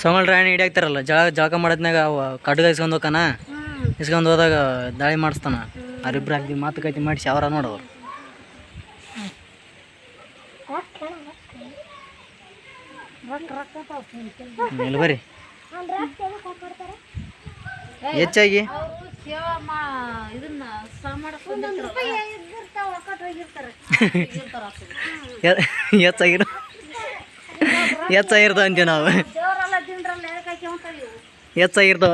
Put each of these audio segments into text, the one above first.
ಸಂಗೊಳ್ಳಿ ರಾಯಣ್ಣ ಹಿಡಿಯಾಕ್ತಾರಲ್ಲ ಜಳಕ ಮಾಡೋದ್ನಾಗ ಕಡ್ಗ ಇಸ್ಕೊಂಡು ಹೋಗ್ತಾನ. ಇಸ್ಕೊಂಡು ಹೋದಾಗ ದಾಳಿ ಮಾಡಿಸ್ತಾನ. ಅವ್ರಿಬ್ರು ಹಾಕಿ ಮಾತುಕತೆ ಮಾಡಿಸಿ ಅವರ ನೋಡೋರು. ಇಲ್ಲಿ ಬರ್ರಿ ಹೆಚ್ಚಾಗಿ ಹೆಚ್ಚಾಗಿರ್ತಾವ ಅಂತೀವಿ ನಾವು. ಹೆಚ್ಚಾಗಿರ್ತಾವ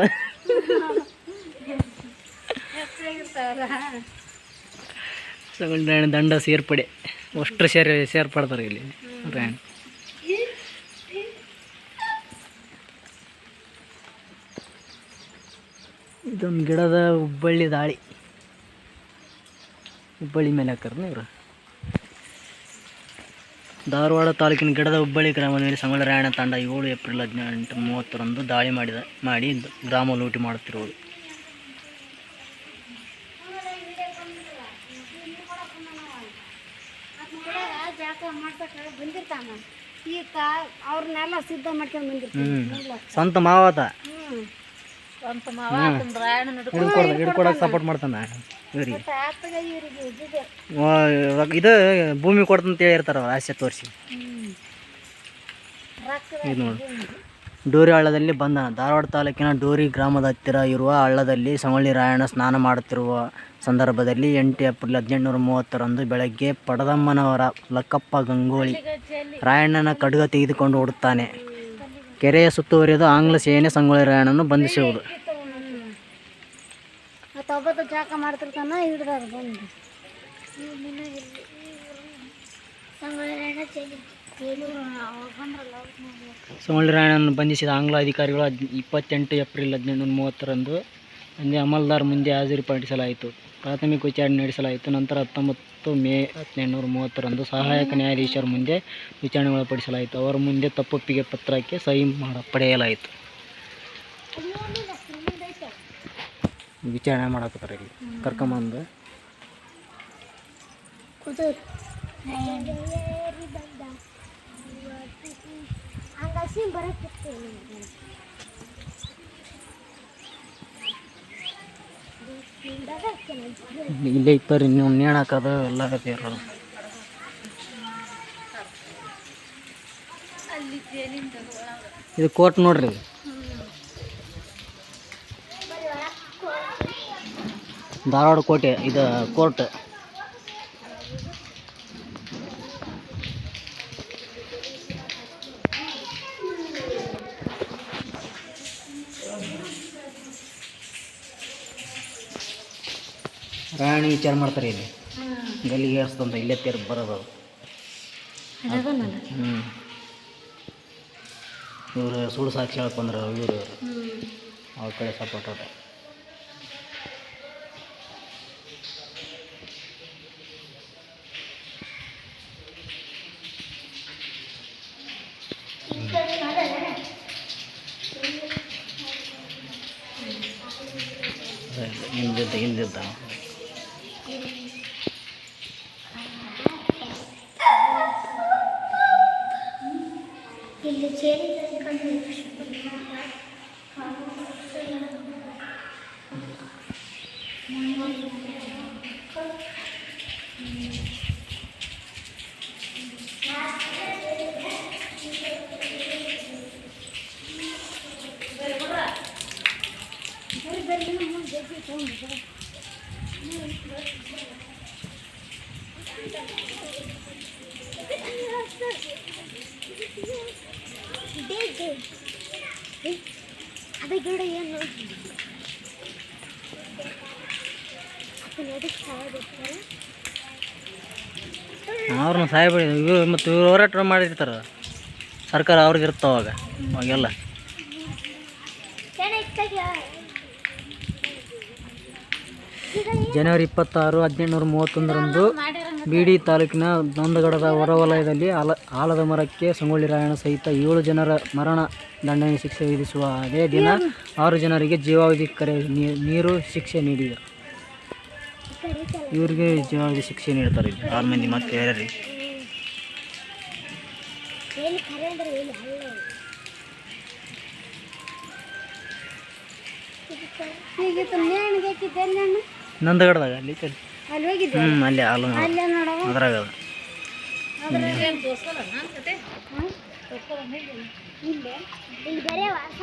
ಸಂಗೊಳ್ಳಿ ರಾಯಣ್ಣ ದಂಡ ಸೇರ್ಪಡೆ ಅಷ್ಟು ಸೇರ್ಪಡ್ತಾರೆ ಇಲ್ಲಿ ರಾಯಣ್ಣ. ಇದೊಂದು ಗಿಡದ ಹುಬ್ಬಳ್ಳಿ ದಾಳಿ. ಹುಬ್ಬಳ್ಳಿ ಮೇಲೆ ಹಾಕ್ತಾರೆ ಇವರು. ಧಾರವಾಡ ತಾಲೂಕಿನ ಗಿಡದ ಹುಬ್ಬಳ್ಳಿ ಗ್ರಾಮದ ಮೇಲೆ ಸಂಗೊಳ್ಳಿ ರಾಯಣ್ಣ ತಂಡ 7 ಏಪ್ರಿಲ್ 1830 ದಾಳಿ ಮಾಡಿ ಗ್ರಾಮ ಲೂಟಿ ಮಾಡುತ್ತಿರುವುದು. ಸ್ವಂತ ಮಾವತ ಹಿಡ್ಕೊಡಕ್ಕೆ ಸಪೋರ್ಟ್ ಮಾಡ್ತಾನ ಇವ್ರಿಗೆ. ಇದು ಭೂಮಿ ಕೊಡ್ತಂತ ಹೇಳಿರ್ತಾರ ಅವ್ರು ಆಸೆ ತೋರಿಸಿ. ಇದು ನೋಡಿ ಡೋರಿ ಹಳ್ಳದಲ್ಲಿ ಬಂಧನ. ಧಾರವಾಡ ತಾಲೂಕಿನ ಡೋರಿ ಗ್ರಾಮದ ಹತ್ತಿರ ಇರುವ ಹಳ್ಳದಲ್ಲಿ ಸಂಗೊಳ್ಳಿ ರಾಯಣ್ಣ ಸ್ನಾನ ಮಾಡುತ್ತಿರುವ ಸಂದರ್ಭದಲ್ಲಿ 8 ಏಪ್ರಿಲ್ 1830 ಬೆಳಗ್ಗೆ ಪಡದಮ್ಮನವರ ಲಕ್ಕಪ್ಪ ಗಂಗೋಳಿ ರಾಯಣ್ಣನ ಖಡ್ಗ ತೆಗೆದುಕೊಂಡು ಓಡುತ್ತಾನೆ. ಕೆರೆಯ ಸುತ್ತುವರಿದು ಆಂಗ್ಲ ಸೇನೆ ಸಂಗೊಳ್ಳಿ ರಾಯಣ್ಣನನ್ನು ಬಂಧಿಸುವುದು. ಸಂಗೊಳ್ಳಿ ರಾಯಣ್ಣನನ್ನು ಬಂಧಿಸಿದ ಆಂಗ್ಲ ಅಧಿಕಾರಿಗಳು 28 ಏಪ್ರಿಲ್ 1830 ಅಂದೇ ಅಮಲ್ದಾರ್ ಮುಂದೆ ಹಾಜರುಪಡಿಸಲಾಯಿತು. ಪ್ರಾಥಮಿಕ ವಿಚಾರಣೆ ನಡೆಸಲಾಯಿತು. ನಂತರ 19 ಮೇ 1830 ಸಹಾಯಕ ನ್ಯಾಯಾಧೀಶರ ಮುಂದೆ ವಿಚಾರಣೆಗೊಳಪಡಿಸಲಾಯಿತು. ಅವರ ಮುಂದೆ ತಪ್ಪೊಪ್ಪಿಗೆ ಪತ್ರಕ್ಕೆ ಸಹಿ ಪಡೆಯಲಾಯಿತು. ವಿಚಾರಣೆ ಮಾಡಕತ್ತಾರೆ ಇಲ್ಲಿ ಕರ್ಕೊಂಬಂದು. ಇಲ್ಲೇ ಇತ್ತವ್ರಿ ನೀವು ನೇಣು ಹಾಕೋದು ಎಲ್ಲ ಇರೋದು. ಇದು ಕೋರ್ಟ್ ನೋಡ್ರಿ. ಧಾರವಾಡ ಕೋಟೆ ಇದು ಕೋರ್ಟ್. ರಾಣಿ ವಿಚಾರ ಮಾಡ್ತಾರೆ ಇಲ್ಲಿ. ಗಲ್ಲಿಗೆ ಏರ್ಸ್ತಂತ ಇಲ್ಲೇ ತೇರ್ ಬರೋದು. ಇವರು ಸುಳ್ಳು ಸಾಕ್ಷಿ ಹೇಳ್ಕೊಂಡ್ರೆ ಇವರು ಅವ್ರ ಕಡೆ ಸಪೋರ್ಟ್ ಅದ. ಹಿಂದಿದ್ದ ಇಲ್ಲಿ ಚೇರಿ ಅದೇ ಗಿಡ ಏನು ಅವ್ರನ್ನ ಸಾಯ್ಬೇಡಿ. ಇವರು ಮತ್ತು ಇವ್ರು ಹೋರಾಟ ಮಾಡಿರ್ತಾರೆ. ಸರ್ಕಾರ ಅವ್ರಿಗೆ ಇರ್ತಾವ ಅವಾಗೆಲ್ಲ. ಜನವರಿ 26, 1831 ಬೀಡಿ ತಾಲೂಕಿನ ನಂದಗಡದ ಹೊರವಲಯದಲ್ಲಿ ಆಲದ ಮರಕ್ಕೆ ಸಂಗೊಳ್ಳಿ ರಾಯಣ್ಣ ಸಹಿತ 7 ಜನರ ಮರಣ ದಂಡನೆ ಶಿಕ್ಷೆ ವಿಧಿಸುವ ಅದೇ ದಿನ 6 ಜನರಿಗೆ ಜೀವಾವಧಿ ನೀರು ಶಿಕ್ಷೆ ನೀಡಿದರು. ಇವರಿಗೆ ಜೀವಾವಧಿ ಶಿಕ್ಷೆ ನೀಡ್ತಾರೆ 6 ಮಂದಿ. ಮತ್ತೆ ಯಾರ್ಯಾರಿಗೆ ನಂದಗಡದಾಗ ಅಲ್ಲಿ ಅಲ್ಲಿ ಹೋಗಿದ್ದೆ ಅಲ್ಲಿ ಹಾಲು ಅಲ್ಲೇ ನೋಡವ ಅದ್ರಾಗ ಅದ. ಇಲ್ಲಿ ಬೇರೆ ವಾಸ